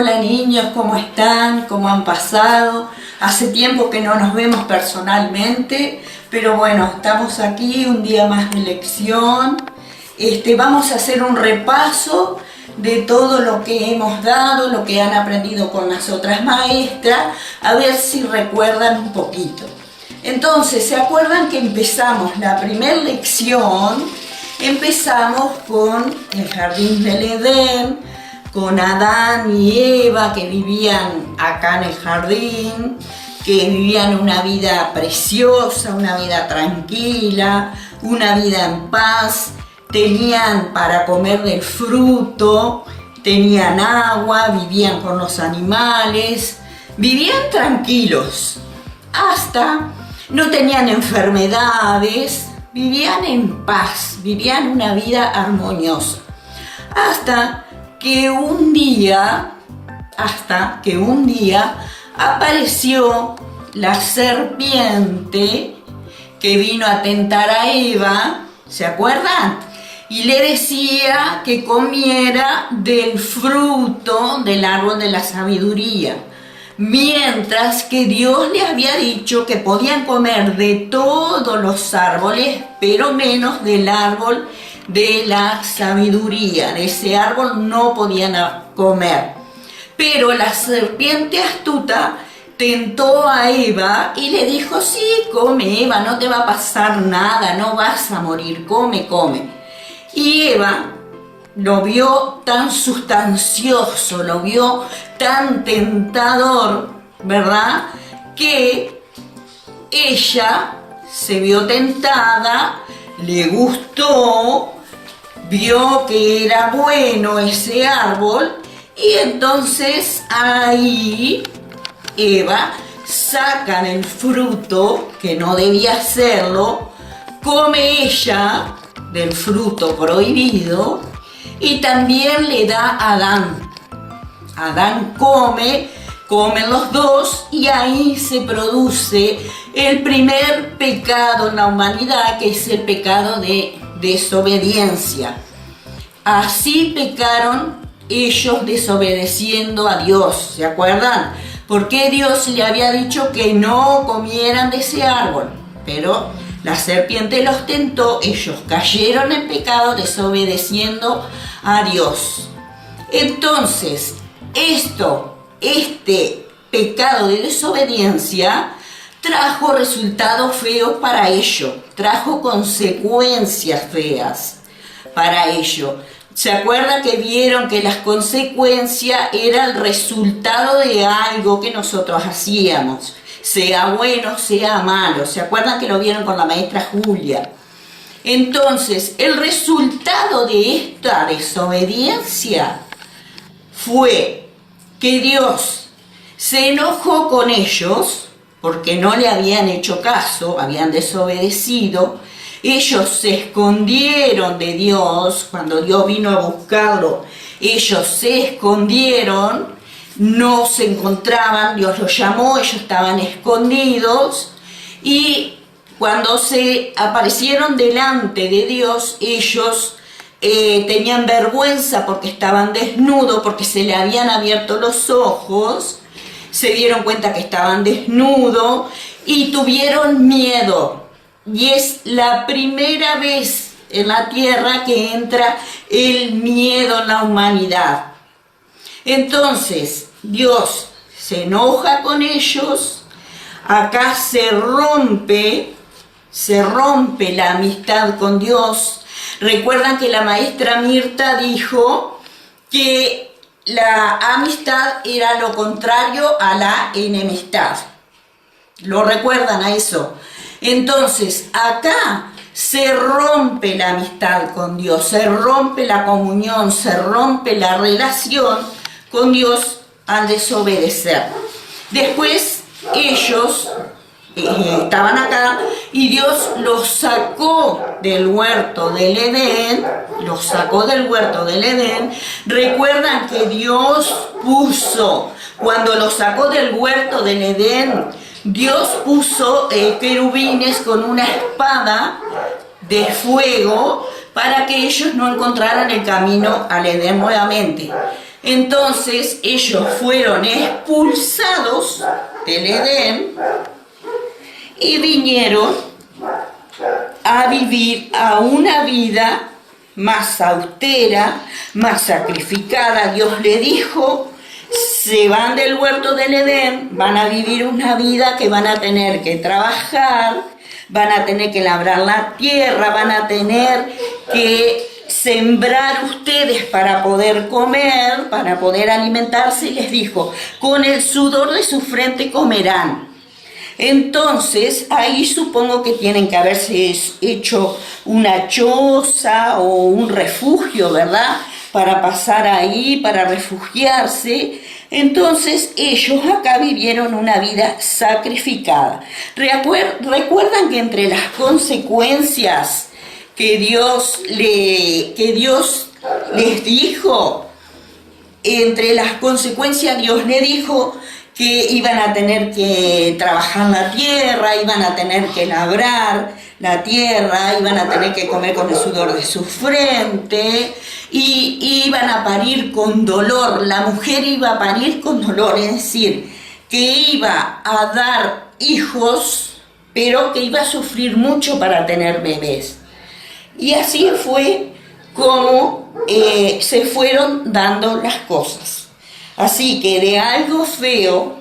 Hola niños, ¿cómo están? ¿Cómo han pasado? Hace tiempo que no nos vemos personalmente, pero bueno, estamos aquí un día más de lección. Vamos a hacer un repaso de todo lo que hemos dado, lo que han aprendido con las otras maestras, a ver si recuerdan un poquito. Entonces, ¿se acuerdan que empezamos la primera lección? Empezamos con el jardín del Edén, con Adán y Eva que vivían acá en el jardín, que vivían una vida preciosa, una vida tranquila, una vida en paz, tenían para comer del fruto, tenían agua, vivían con los animales, vivían tranquilos, hasta no tenían enfermedades, vivían en paz, vivían una vida armoniosa, hasta que un día apareció la serpiente que vino a tentar a Eva, ¿se acuerdan? Y le decía que comiera del fruto del árbol de la sabiduría, mientras que Dios le había dicho que podían comer de todos los árboles, pero menos del árbol de la sabiduría. De ese árbol no podían comer. Pero la serpiente astuta tentó a Eva y le dijo: sí, come Eva, no te va a pasar nada, no vas a morir, come, come. Y Eva lo vio tan sustancioso, lo vio tan tentador, ¿verdad? Que ella se vio tentada, le gustó, vio que era bueno ese árbol y entonces ahí Eva saca el fruto, que no debía hacerlo, come ella del fruto prohibido y también le da a Adán. Adán comen los dos y ahí se produce el primer pecado en la humanidad, que es el pecado de desobediencia. Así pecaron ellos, desobedeciendo a Dios, ¿se acuerdan? Porque Dios le había dicho que no comieran de ese árbol, pero la serpiente los tentó, ellos cayeron en pecado desobedeciendo a Dios. Entonces, este pecado de desobediencia trajo resultados feos para ellos, trajo consecuencias feas para ellos. ¿Se acuerdan que vieron que las consecuencias eran el resultado de algo que nosotros hacíamos? Sea bueno, sea malo. ¿Se acuerdan que lo vieron con la maestra Julia? Entonces, el resultado de esta desobediencia fue que Dios se enojó con ellos porque no le habían hecho caso, habían desobedecido. Ellos se escondieron de Dios. Cuando Dios vino a buscarlo, ellos se escondieron, no se encontraban, Dios los llamó, ellos estaban escondidos y cuando se aparecieron delante de Dios, ellos tenían vergüenza porque estaban desnudos, porque se le habían abierto los ojos, se dieron cuenta que estaban desnudos y tuvieron miedo. Y es la primera vez en la tierra que entra el miedo en la humanidad. Entonces, Dios se enoja con ellos, acá se rompe la amistad con Dios. Recuerdan que la maestra Mirta dijo que la amistad era lo contrario a la enemistad. ¿Lo recuerdan a eso? Entonces, acá se rompe la amistad con Dios, se rompe la comunión, se rompe la relación con Dios al desobedecer. Después ellos estaban acá y Dios los sacó del huerto del Edén, Recuerdan que Dios puso, cuando los sacó del huerto del Edén, Dios puso querubines con una espada de fuego para que ellos no encontraran el camino al Edén nuevamente. Entonces ellos fueron expulsados del Edén y vinieron a vivir a una vida más austera, más sacrificada. Dios le dijo, se van del huerto del Edén, van a vivir una vida que van a tener que trabajar, van a tener que labrar la tierra, van a tener que sembrar ustedes para poder comer, para poder alimentarse, y les dijo, con el sudor de su frente comerán. Entonces, ahí supongo que tienen que haberse hecho una choza o un refugio, ¿verdad? Para pasar ahí, para refugiarse. Entonces, ellos acá vivieron una vida sacrificada. ¿Recuerdan que entre las consecuencias que Dios les dijo, entre las consecuencias Dios le dijo que iban a tener que trabajar la tierra, iban a tener que labrar la tierra, iban a tener que comer con el sudor de su frente y iban a parir con dolor? La mujer iba a parir con dolor, es decir, que iba a dar hijos, pero que iba a sufrir mucho para tener bebés. Y así fue como se fueron dando las cosas. Así que de algo feo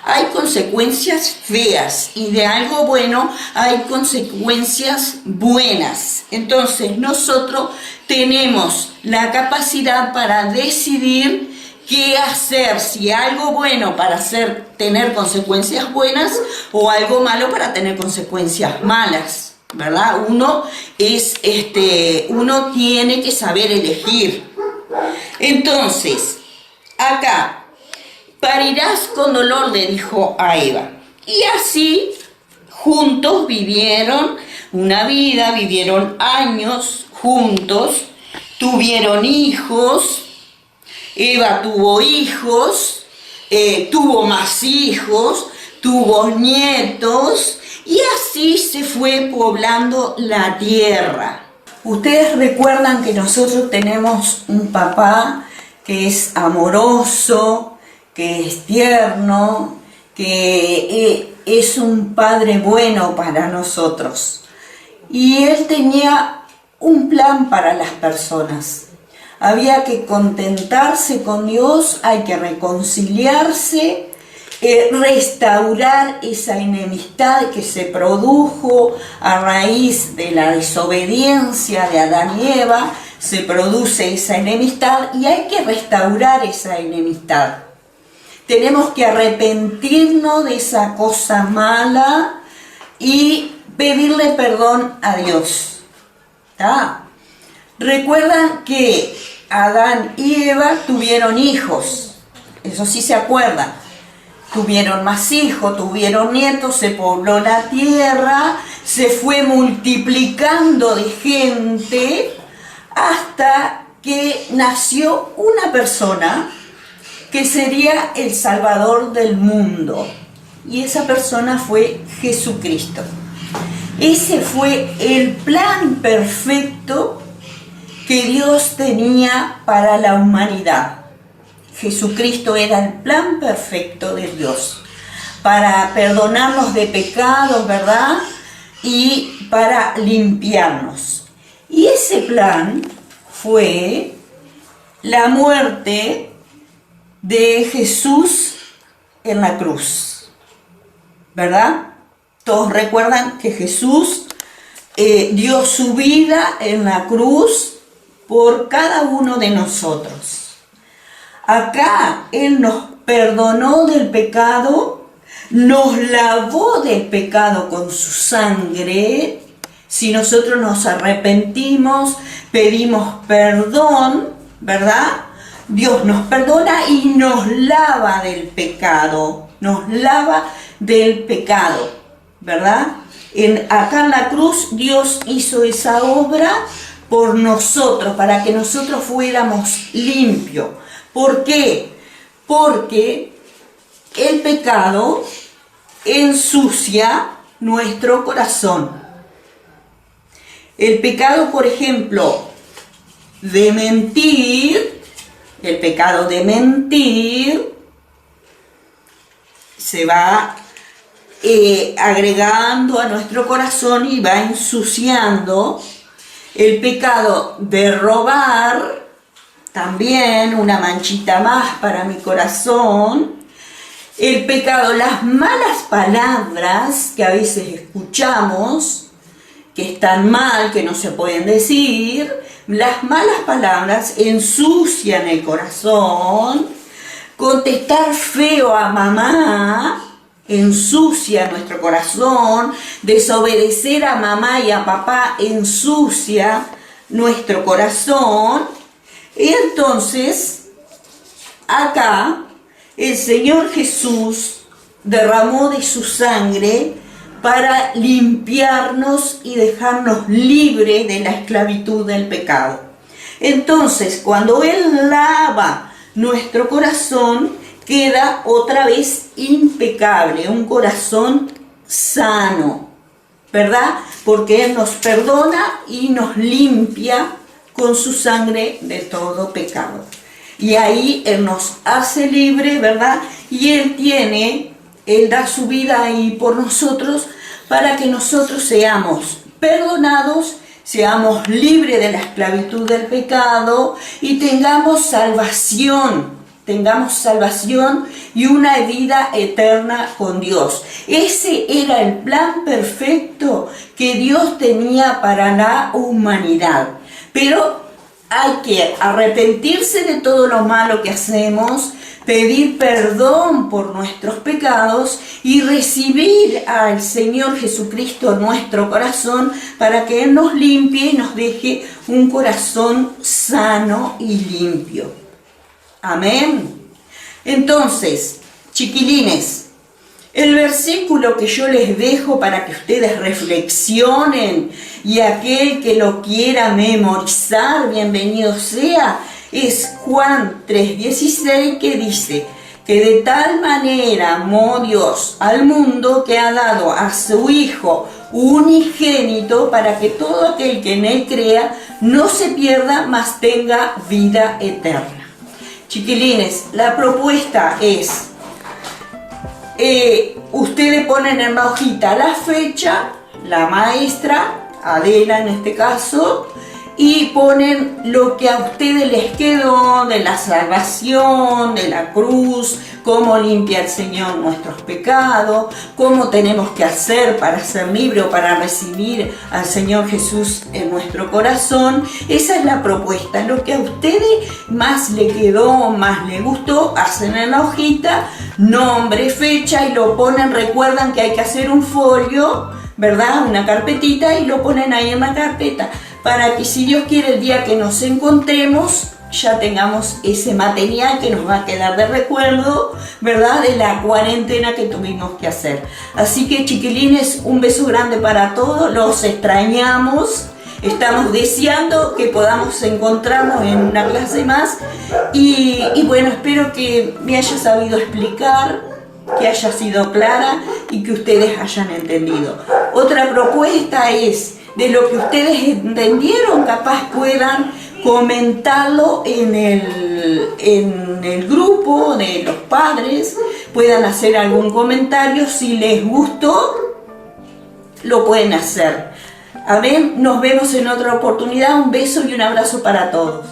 hay consecuencias feas, y de algo bueno hay consecuencias buenas. Entonces nosotros tenemos la capacidad para decidir qué hacer, si algo bueno para tener consecuencias buenas o algo malo para tener consecuencias malas, ¿verdad? Uno tiene que saber elegir. Entonces, acá, parirás con dolor, le dijo a Eva. Y así, juntos vivieron una vida, vivieron años juntos, tuvieron hijos. Eva tuvo hijos, tuvo más hijos, tuvo nietos, y así se fue poblando la tierra. Ustedes recuerdan que nosotros tenemos un papá que es amoroso, que es tierno, que es un padre bueno para nosotros. Y él tenía un plan para las personas. Había que contentarse con Dios, hay que reconciliarse, restaurar esa enemistad que se produjo a raíz de la desobediencia de Adán y Eva. Se produce esa enemistad y hay que restaurar esa enemistad. Tenemos que arrepentirnos de esa cosa mala y pedirle perdón a Dios. ¿Tá? Recuerdan que Adán y Eva tuvieron hijos, eso sí se acuerdan. Tuvieron más hijos, tuvieron nietos, se pobló la tierra, se fue multiplicando de gente hasta que nació una persona que sería el Salvador del mundo. Y esa persona fue Jesucristo. Ese fue el plan perfecto que Dios tenía para la humanidad. Jesucristo era el plan perfecto de Dios para perdonarnos de pecados, ¿verdad? Y para limpiarnos. Y ese plan fue la muerte de Jesús en la cruz, ¿verdad? Todos recuerdan que Jesús dio su vida en la cruz por cada uno de nosotros. Acá Él nos perdonó del pecado, nos lavó del pecado con su sangre. Si nosotros nos arrepentimos, pedimos perdón, ¿verdad? Dios nos perdona y nos lava del pecado, ¿verdad? Acá en la cruz Dios hizo esa obra por nosotros, para que nosotros fuéramos limpios. ¿Por qué? Porque el pecado ensucia nuestro corazón. El pecado, por ejemplo, de mentir, el pecado de mentir se va agregando a nuestro corazón y va ensuciando. El pecado de robar, también una manchita más para mi corazón. El pecado, las malas palabras que a veces escuchamos, que están mal, que no se pueden decir. Las malas palabras ensucian el corazón. Contestar feo a mamá ensucia nuestro corazón. Desobedecer a mamá y a papá ensucia nuestro corazón. Y entonces, acá, el Señor Jesús derramó de su sangre para limpiarnos y dejarnos libres de la esclavitud del pecado. Entonces, cuando Él lava nuestro corazón, queda otra vez impecable, un corazón sano, ¿verdad? Porque Él nos perdona y nos limpia con su sangre de todo pecado. Y ahí Él nos hace libre, ¿verdad? Y Él da su vida ahí por nosotros para que nosotros seamos perdonados, seamos libres de la esclavitud del pecado y tengamos salvación y una vida eterna con Dios. Ese era el plan perfecto que Dios tenía para la humanidad. Pero hay que arrepentirse de todo lo malo que hacemos, pedir perdón por nuestros pecados y recibir al Señor Jesucristo en nuestro corazón para que Él nos limpie y nos deje un corazón sano y limpio. Amén. Entonces, chiquilines, el versículo que yo les dejo para que ustedes reflexionen y aquel que lo quiera memorizar, bienvenido sea, es Juan 3:16, que dice que de tal manera amó Dios al mundo que ha dado a su Hijo unigénito para que todo aquel que en Él crea no se pierda, mas tenga vida eterna. Chiquilines, la propuesta es, ustedes ponen en la hojita la fecha, la maestra, Adela en este caso, y ponen lo que a ustedes les quedó de la salvación, de la cruz, cómo limpia el Señor nuestros pecados, cómo tenemos que hacer para ser libres o para recibir al Señor Jesús en nuestro corazón. Esa es la propuesta. Lo que a ustedes más le quedó, más le gustó, hacen en la hojita, nombre, fecha y lo ponen. Recuerdan que hay que hacer un folio, ¿verdad? Una carpetita y lo ponen ahí en la carpeta para que, si Dios quiere, el día que nos encontremos ya tengamos ese material que nos va a quedar de recuerdo, ¿verdad? De la cuarentena que tuvimos que hacer. Así que, chiquilines, un beso grande para todos, los extrañamos, estamos deseando que podamos encontrarnos en una clase más y bueno, espero que me haya sabido explicar, que haya sido clara y que ustedes hayan entendido. Otra propuesta es, de lo que ustedes entendieron, capaz puedan comentarlo en el grupo de los padres, puedan hacer algún comentario. Si les gustó, lo pueden hacer. Amén. Nos vemos en otra oportunidad. Un beso y un abrazo para todos.